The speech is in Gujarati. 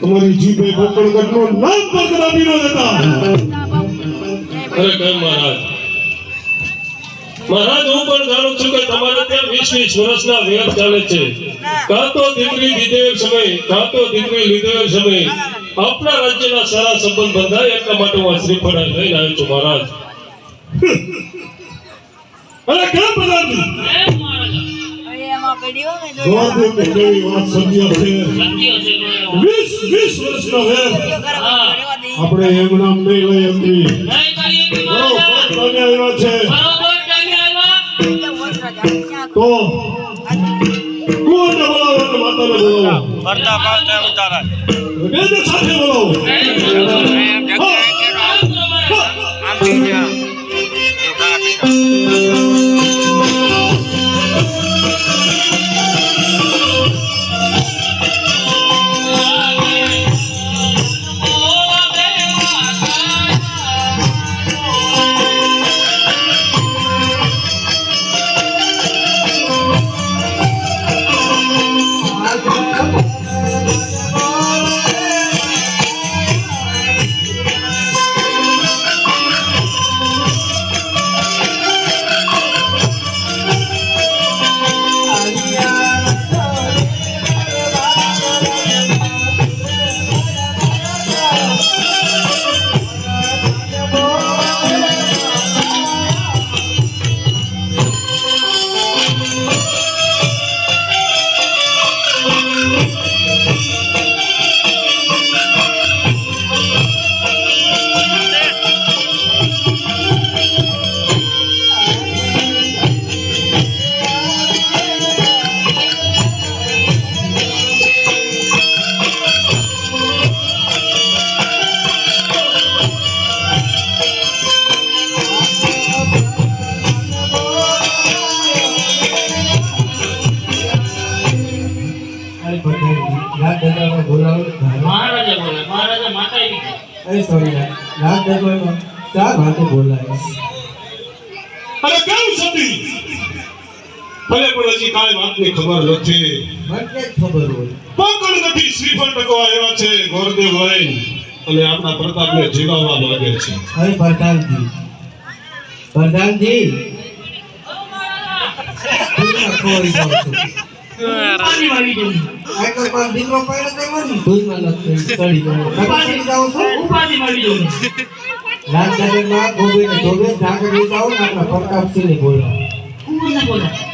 તમારી જીભે પોકળગઢ નું નામ પર કદાપી ન દેતા. અરે કેમ મહારાજ? મહારાજ હું પણ જાણું છું કે તમારે ત્યાં 20 વર્ષના વેર ચાલે છે. કાં તો દીકરી દીધેલ સમય, કાં તો દીકરી લીધેલ સમય આપણા રાજ્યના સારા સંબંધ બંધાય એટલા માટે હું શ્રીફળ લઈને આવ્યો છું મહારાજ. અરે કેમ પ્રધાનજી? આપણે એમ નામ નહીં લઈ એમની તો કોને બોલાવો? માતાને બોલાવો. સાથે બોલાવો. અરે કેમ સતી? ભલે પણ હજી કાંઈ વાતની ખબર નથી. મને ખબર હોય. પોકળગઢથી શ્રીફળ ટકવા આવ્યા છે ગોરદેવ લઈને અને આપણા પ્રતાપને જીવાવા માંગે છે. અરે પ્રધાનજી, પ્રધાનજી ખોરી જાવ છું. પાણી વાળી દઉં. આખો પર દીકરો પડ્યો તો મને ભૂલમાં નથી ચડી ગયો. પાણી જાવ છું. ઉપાડી વાળી દઉં. રાજનગરમાં ગોબીને ધોબે ઝાકડી જાવ ને આપણા પ્રતાપસિંહને બોલાવો. કોને બોલાવો?